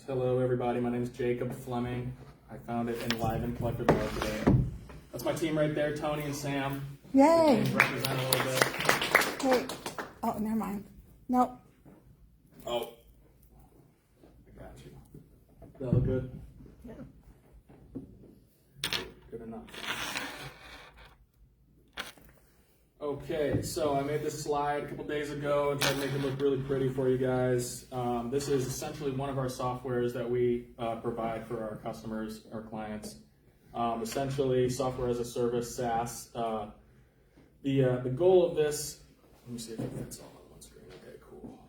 Hello, everybody. My name is Jacob Fleming. I founded Enliven Collective Marketing. That's my team right there, Tony and Sam. Yay! Represent a little bit. Wait. Oh, never mind. Nope. Oh, I got you. That look good? Yeah. Good enough. Okay, so I made this slide a couple days ago and tried to make it look really pretty for you guys. This is essentially one of our softwares that we provide for our customers, our clients. Essentially, software as a service, SaaS. The goal of this, let me see if it fits all on one screen. Okay, cool.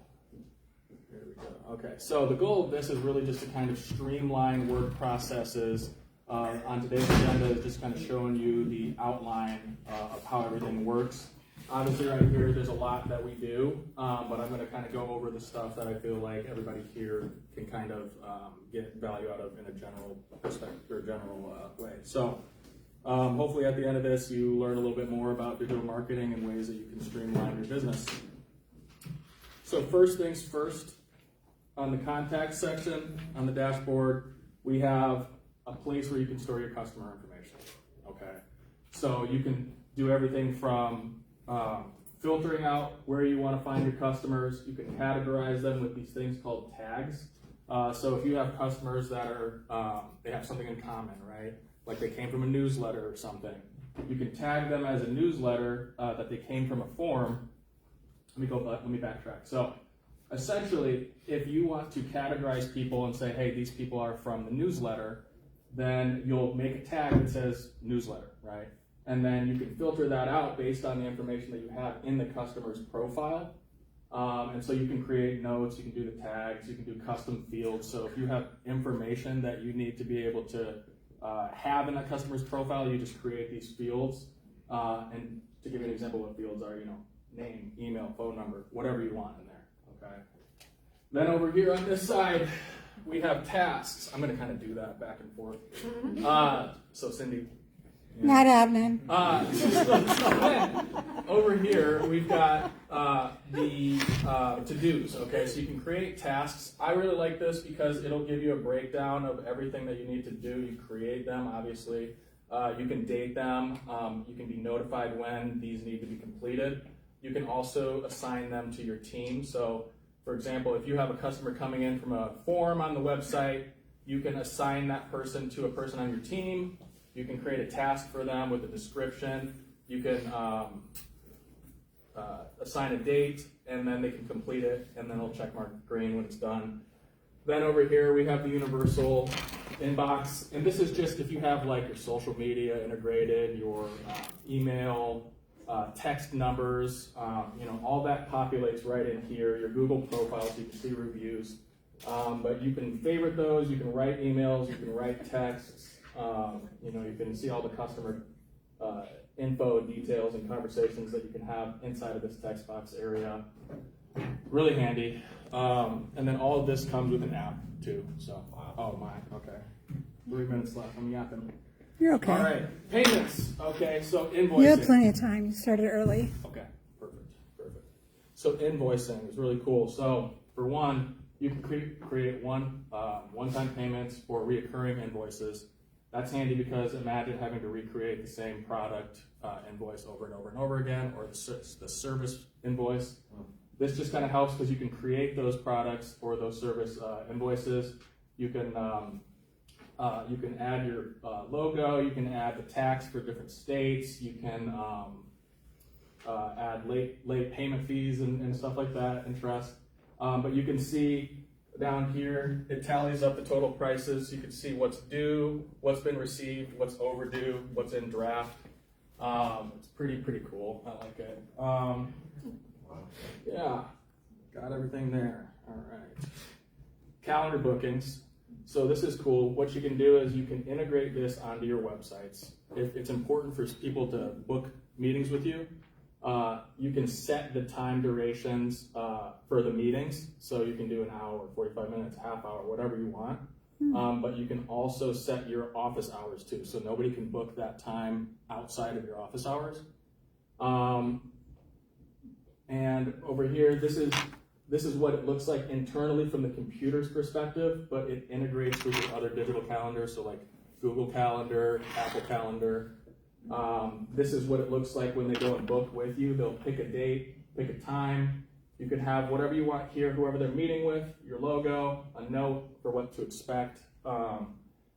Here we go. Okay, so the goal of this is really just to kind of streamline work processes. On today's agenda is just kind of showing you the outline of how everything works. Obviously right here there's a lot that we do, but I'm going to kind of go over the stuff that I feel like everybody here can kind of get value out of in a general perspective or general way. So hopefully at the end of this you learn a little bit more about digital marketing and ways that you can streamline your business. So first things first, on the contact section on the dashboard we have a place where you can store your customer information, okay? So you can do everything from filtering out where you want to find your customers. You can categorize them with these things called tags. So if you have customers that are, they have something in common, right? Like they came from a newsletter or something. You can tag them as a newsletter that they came from a form. Let me backtrack. So essentially, if you want to categorize people and say, hey, these people are from the newsletter, then you'll make a tag that says newsletter, right? And then you can filter that out based on the information that you have in the customer's profile. And so you can create notes, you can do the tags, you can do custom fields. So if you have information that you need to be able to have in that customer's profile, you just create these fields. And to give you an example, what fields are, name, email, phone number, whatever you want in there, okay? Then over here on this side, we have tasks. I'm going to kind of do that back and forth. So Cindy. Yeah. Not happening. Over here, we've got the to-dos, okay? So you can create tasks. I really like this because it'll give you a breakdown of everything that you need to do. You create them, obviously. You can date them. You can be notified when these need to be completed. You can also assign them to your team. So for example, if you have a customer coming in from a form on the website, you can assign that person to a person on your team. You can create a task for them with a description. You can assign a date, and then they can complete it, and then it'll check mark green when it's done. Then over here, we have the universal inbox, and this is just if you have like your social media integrated, your email, text numbers, all that populates right in here. Your Google profile, so you can see reviews. But you can favorite those, you can write emails, you can write texts, you can see all the customer info, details, and conversations that you can have inside of this text box area. Really handy. And then all of this comes with an app too. So, oh my, okay. 3 minutes left, I'm yapping. You're okay. All right, payments. Okay, so invoicing. You have plenty of time. You started early. Okay, perfect. So invoicing is really cool. So for one, you can create one-time payments or reoccurring invoices. That's handy because imagine having to recreate the same product invoice over and over and over again, or the service invoice. This just kind of helps because you can create those products or those service invoices. You can add your logo, you can add the tax for different states, you can add late payment fees and stuff like that, interest. But you can see down here, it tallies up the total prices. You can see what's due, what's been received, what's overdue, what's in draft. It's pretty cool. I like it. Yeah, got everything there. All right. Calendar bookings. So this is cool. What you can do is you can integrate this onto your websites. If it's important for people to book meetings with you, you can set the time durations for the meetings. So you can do an hour, 45 minutes, half hour, whatever you want. But you can also set your office hours too. So nobody can book that time outside of your office hours. And over here, this is this is what it looks like internally from the computer's perspective, but it integrates with your other digital calendars, so like Google Calendar, Apple Calendar. This is what it looks like when they go and book with you. They'll pick a date, pick a time. You can have whatever you want here, whoever they're meeting with, your logo, a note for what to expect.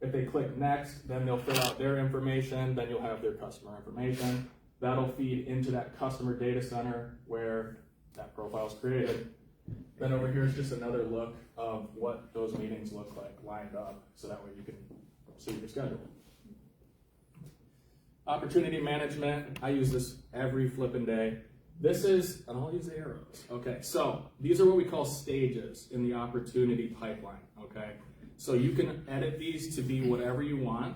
If they click next, then they'll fill out their information, then you'll have their customer information. That'll feed into that customer data center where that profile is created. Then over here is just another look of what those meetings look like lined up, so that way you can see your schedule. Opportunity management, I use this every flipping day. This is, and I'll use the arrows. Okay, so these are what we call stages in the opportunity pipeline, okay? So you can edit these to be whatever you want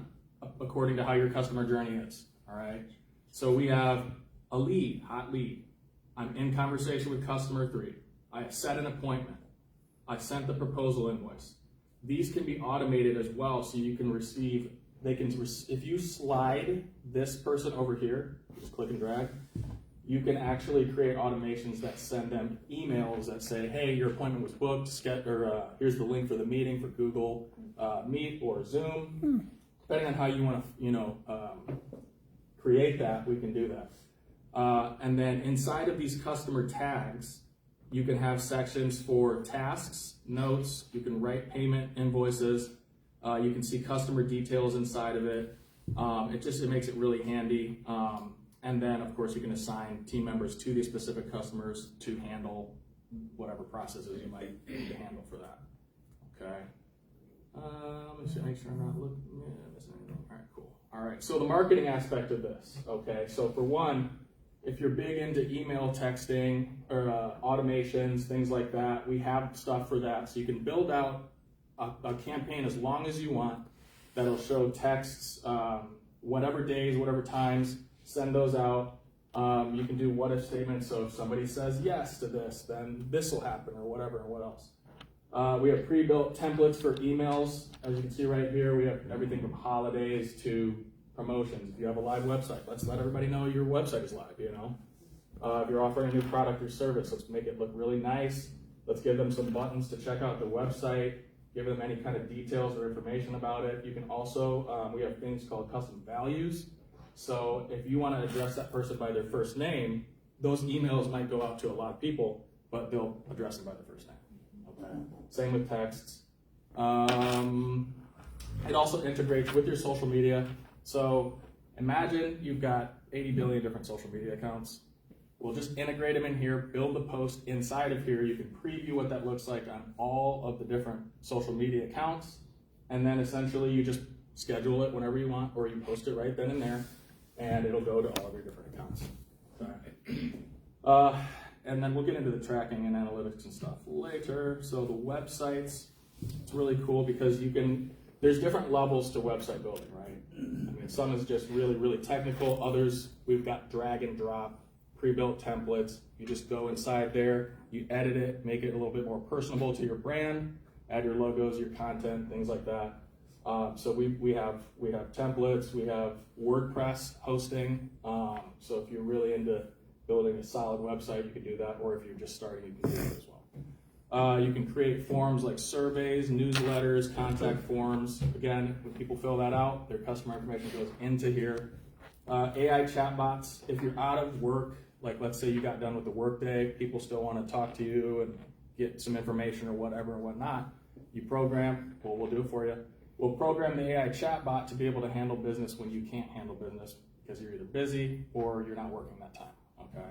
according to how your customer journey is, all right? So we have a lead, hot lead. I'm in conversation with customer 3. I have set an appointment. I sent the proposal invoice. These can be automated as well, so you can receive, if you slide this person over here, just click and drag, you can actually create automations that send them emails that say, hey, your appointment was booked, here's the link for the meeting for Google Meet or Zoom. Depending on how you want to, create that, we can do that. And then inside of these customer tags, you can have sections for tasks, notes, you can write payment invoices, you can see customer details inside of it. It makes it really handy. And then, of course, you can assign team members to these specific customers to handle whatever processes you might need to handle for that. Okay. Let me see, make sure I'm not missing anything. All right, cool. All right, so the marketing aspect of this. Okay, so for one, if you're big into email texting or automations, things like that, we have stuff for that. So you can build out a campaign as long as you want that'll show texts, whatever days, whatever times. Send those out. You can do what if statements. So if somebody says yes to this, then this will happen or whatever. And what else? We have pre-built templates for emails. As you can see right here, we have everything from holidays to promotions. If you have a live website, let's let everybody know your website is live, you know. If you're offering a new product or service, let's make it look really nice. Let's give them some buttons to check out the website, give them any kind of details or information about it. You can also, we have things called custom values. So if you want to address that person by their first name, those emails might go out to a lot of people, but they'll address them by their first name. Okay. Same with texts. It also integrates with your social media. So imagine you've got 80 billion different social media accounts. We'll just integrate them in here, build the post inside of here. You can preview what that looks like on all of the different social media accounts. And then essentially you just schedule it whenever you want, or you post it right then and there, and it'll go to all of your different accounts. And then we'll get into the tracking and analytics and stuff later. So the websites, it's really cool because there's different levels to website building, right? I mean, some is just really, really technical. Others, we've got drag and drop, pre-built templates. You just go inside there, you edit it, make it a little bit more personable to your brand, add your logos, your content, things like that. So we have templates, we have WordPress hosting. So if you're really into building a solid website, you can do that, or if you're just starting, you can do that as well. You can create forms like surveys, newsletters, contact forms. Again, when people fill that out, their customer information goes into here. AI chatbots, if you're out of work, like let's say you got done with the workday, people still want to talk to you and get some information or whatever and whatnot, you program, well, we'll do it for you. We'll program the AI chatbot to be able to handle business when you can't handle business because you're either busy or you're not working that time, okay?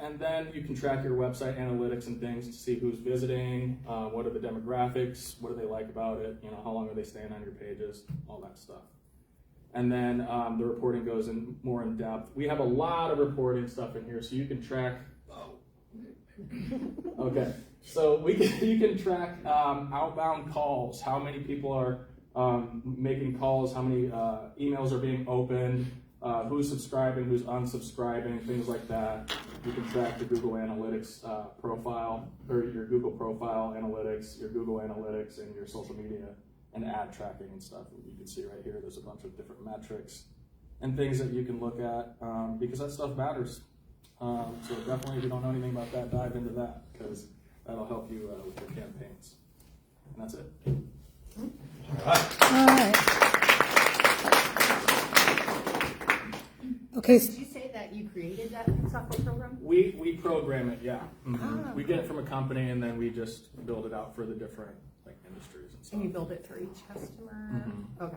And then you can track your website analytics and things to see who's visiting, what are the demographics, what do they like about it, you know, how long are they staying on your pages, all that stuff. And then the reporting goes in more in depth. We have a lot of reporting stuff in here, so you can track. Okay, so you can track outbound calls, how many people are making calls, how many emails are being opened, who's subscribing, who's unsubscribing, things like that. You can track the Google Analytics profile, or your Google profile analytics, your Google Analytics, and your social media and ad tracking and stuff. You can see right here, there's a bunch of different metrics and things that you can look at because that stuff matters. So definitely, if you don't know anything about that, dive into that because that'll help you with your campaigns. And that's it. All right. Okay. Did you say that you created that software program? We program it, yeah. Ah, We get it from a company and then we just build it out for the different like industries and stuff. And you build it for each customer? Okay.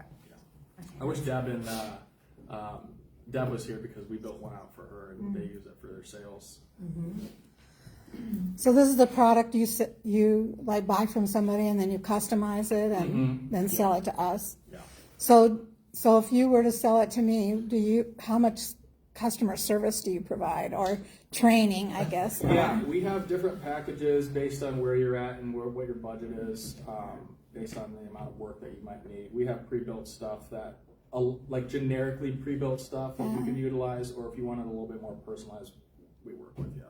I wish Deb and Deb was here because we built one out for her and they use it for their sales. So this is the product you like buy from somebody and then you customize it and then sell it to us. Yeah. So if you were to sell it to me, how much customer service do you provide, or training, I guess? Yeah, we have different packages based on where you're at and what your budget is, based on the amount of work that you might need. We have pre-built stuff that, like generically pre-built stuff that you can utilize, or if you wanted a little bit more personalized, we work with you.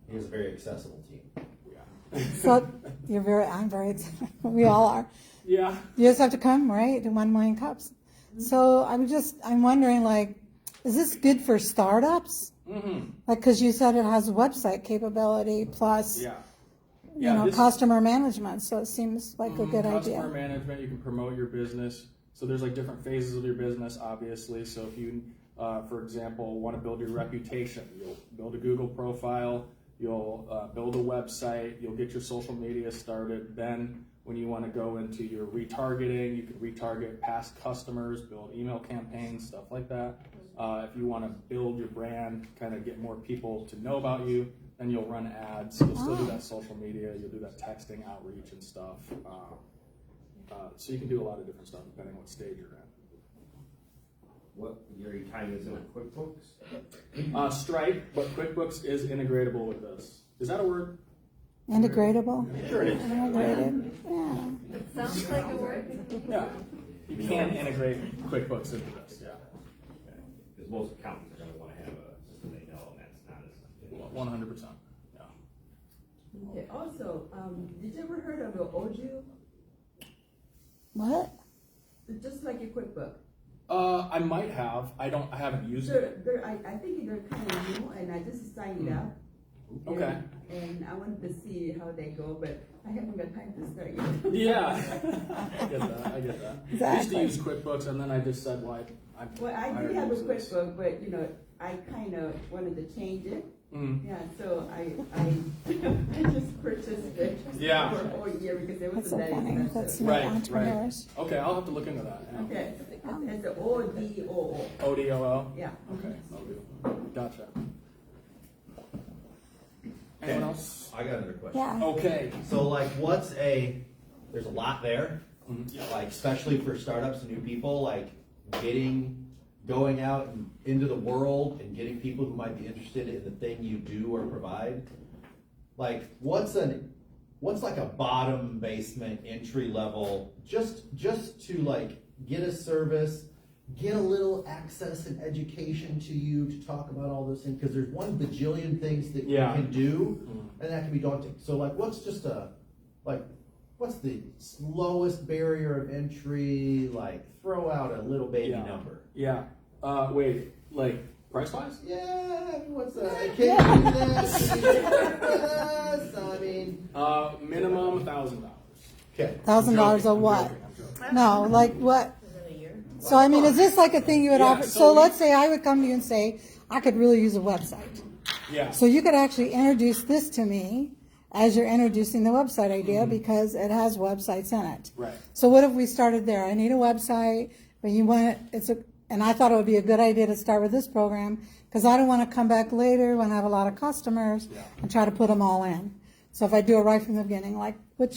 He has a very accessible team. Yeah. So I'm very, we all are. Yeah. You just have to come, right, to 1 million cups. So I'm wondering, like, is this good for startups? Like, because you said it has website capability plus, customer management. So it seems like a good idea. Customer management, you can promote your business. So there's like different phases of your business, obviously. So if you, for example, want to build your reputation, you'll build a Google profile, you'll build a website, you'll get your social media started. Then when you want to go into your retargeting, you can retarget past customers, build email campaigns, stuff like that. If you want to build your brand, kind of get more people to know about you, then you'll run ads. You'll still do that social media, you'll do that texting outreach and stuff. So you can do a lot of different stuff depending on what stage you're in. What are you tying this in with QuickBooks? Stripe, but QuickBooks is integratable with this. Is that a word? Integratable? Sure it is. Integrated, yeah. It sounds like a word. Yeah. You can integrate QuickBooks into this, yeah. Because most accountants are going to want to have a system they know, and that's not as 100%. Yeah. Okay, also, did you ever heard of the Odoo? What? It's just like a QuickBook. I might have. I haven't used it. I think they're kind of new, and I just signed up. Okay. And I wanted to see how they go, but I haven't got time to start yet. Yeah. I get that. Exactly. I used to use QuickBooks, and then I just said, well, I did have a QuickBook, but I kind of wanted to change it. Yeah, so I just purchased it for a whole year because it That's wasn't so that funny. expensive. That's new Right. entrepreneurs. Okay, I'll have to look into that. Yeah. Okay, it's the ODOO. ODOO? Yeah. Okay, ODOO. Gotcha. Anyone else? I got another question. Yeah. Okay. So like there's a lot there, like especially for startups and new people, like going out and into the world and getting people who might be interested in the thing you do or provide. Like what's like a bottom basement entry level, just to like get a service, get a little access and education to you to talk about all those things, because there's 1 bajillion things that you can do, and that can be daunting. So like what's the slowest barrier of entry? Like throw out a little baby number. Yeah. Wait, like price wise? Yeah, I mean, what's that? I can't do that. I mean, Minimum $1,000. okay. $1,000 a what? I'm joking. No, like what? Is it a year? So I mean, is this like a thing you would Yeah, offer? so So we- let's say I would come to you and say, I could really use a website. Yeah. So you could actually introduce this to me as you're introducing the website idea because it has websites in it. Right. So what if we started there? I need a website, but and I thought it would be a good idea to start with this program because I don't want to come back later when I have a lot of customers and try to put them all in. So if I do it right from the beginning, like, what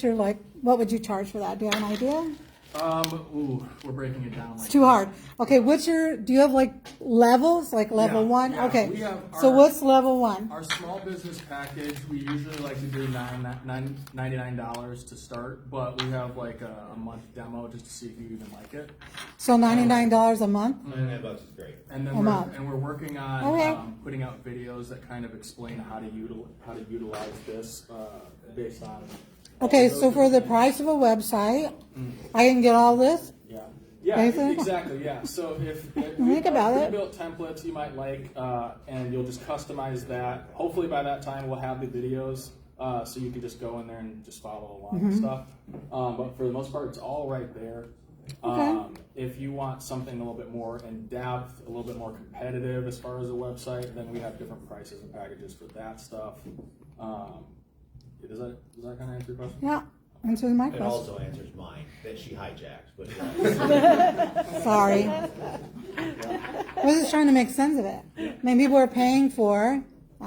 would you charge for that? Do you have an idea? We're breaking it down. It's too hard. Okay, do you have like levels, like level Yeah, 1? yeah. Okay, We have so our- what's level 1? Our small business package, we usually like to do $99 to start, but we have like a month demo just to see if you even like it. So $99 a month? $99 is great. And then we're working on Okay. putting out videos that kind of explain how to utilize this based on. Okay, so for the price of a website, I can get all this? Yeah, Anything? exactly. Yeah. So if Think about it. built templates you might like, and you'll just customize that. Hopefully by that time we'll have the videos So you can just go in there and just follow along and stuff. But for the most part, it's all right there. If you want something a little bit more in depth, a little bit more competitive as far as a website, then we have different prices and packages for that stuff. Does that kind of answer your question? Yeah, answers my It question. also answers mine, that she hijacked, but Sorry. I was just trying to make sense of it. I mean, people are paying for, a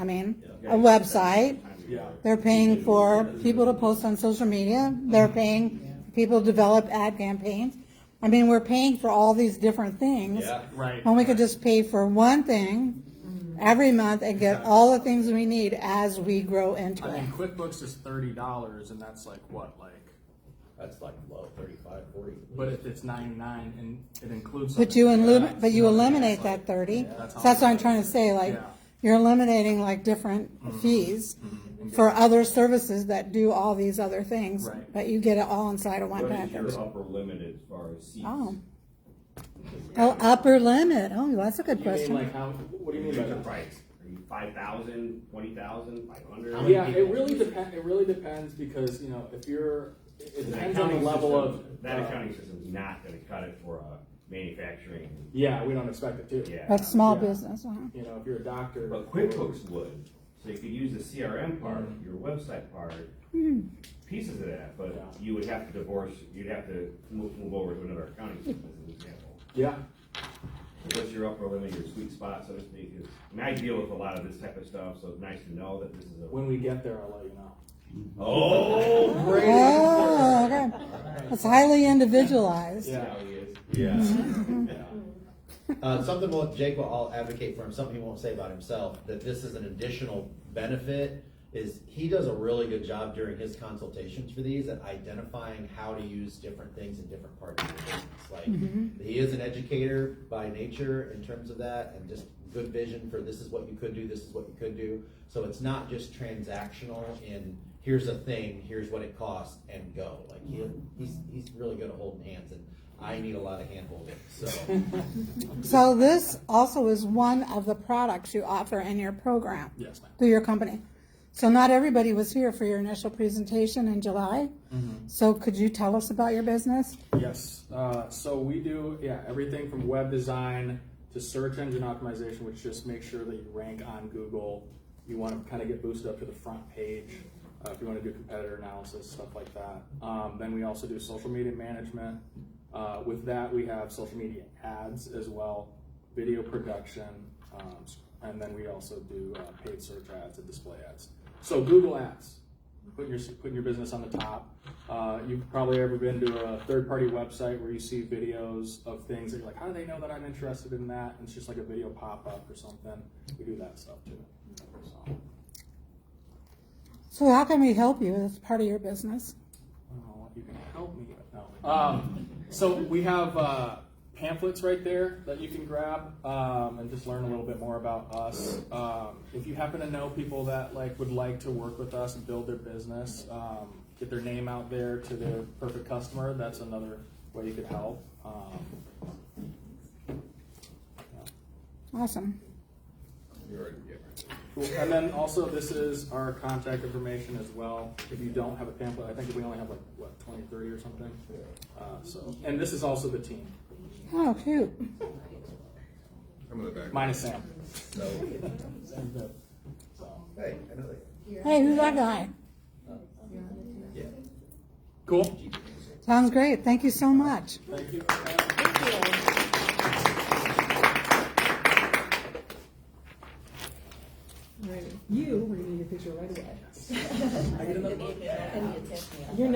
website. Yeah. They're paying for people to post on social media. They're paying people to develop ad campaigns. I mean, we're paying for all these different things. yeah. Right. When we could just pay for one thing every month and get all the things we need as we grow into I it. mean, QuickBooks is $30, and that's like what, That's like low, 35, 40. but it's $99, and it includes. But you eliminate that 30. So that's what I'm trying to say. Like, Yeah. you're eliminating like different fees for other services that do all these other things, Right. but you get it all inside of one What is package. your upper limit as far as seats? Oh. Oh, upper limit. Oh, that's a good You mean question. like how? What do you mean What's by your that? price? Are you 5,000, 20,000, 500? How many Yeah, people? it really depends because if you're, it depends on the level of. That accounting system is not gonna cut it for a manufacturing, Yeah, we don't expect it to. yeah. That's small Yeah. business. If you're a doctor. But QuickBooks would, so you could use the CRM part, your website part, pieces of that, but you would have to you'd have to move over to another accounting system as an example. Yeah. So what's your upper limit, your sweet spot, so to speak? I deal with a lot of this type of stuff, so it's nice to know that this is a. When we get there, I'll let you know. Oh, great. Oh, okay. It's highly individualized. Yeah. How he is. Yeah. Something Jake will advocate for him, something he won't say about himself, that this is an additional benefit, is he does a really good job during his consultations for these at identifying how to use different things in different parts of the business. Like, he is an educator by nature in terms of that, and just good vision for this is what you could do, this is what you could do. So it's not just transactional in here's a thing, here's what it costs, and go. Like he's really good at holding hands, and I need a lot of hand holding. So So this also is one of the products you offer in your program Yes, ma'am. through your company. So not everybody was here for your initial presentation in July. So could you tell us about your business? Yes. So we do everything from web design to search engine optimization, which just makes sure that you rank on Google. You want to kind of get boosted up to the front page. If you want to do competitor analysis, stuff like that. Then we also do social media management. With that, we have social media ads as well, video production, and then we also do paid search ads and display ads. So Google Ads, putting your business on the top. You've probably ever been to a third-party website where you see videos of things that you're like, how do they know that I'm interested in that? And it's just like a video pop-up or something. We do that stuff too. So how can we help you as part of your business? Oh, you can help me. No. So we have pamphlets right there that you can grab and just learn a little bit more about us. If you happen to know people that would like to work with us and build their business, get their name out there to their perfect customer, that's another way you could help. Awesome. Cool. And then also this is our contact information as well. If you don't have a pamphlet, I think we only have 20, 30 or something. And this is also the team. Oh, cute. Minus Sam. So, hey, I know that. Hey, who's that guy? Yeah. Cool. Sounds great. Thank you so much. Thank you. You, we're gonna need a picture right away. I get another book. You're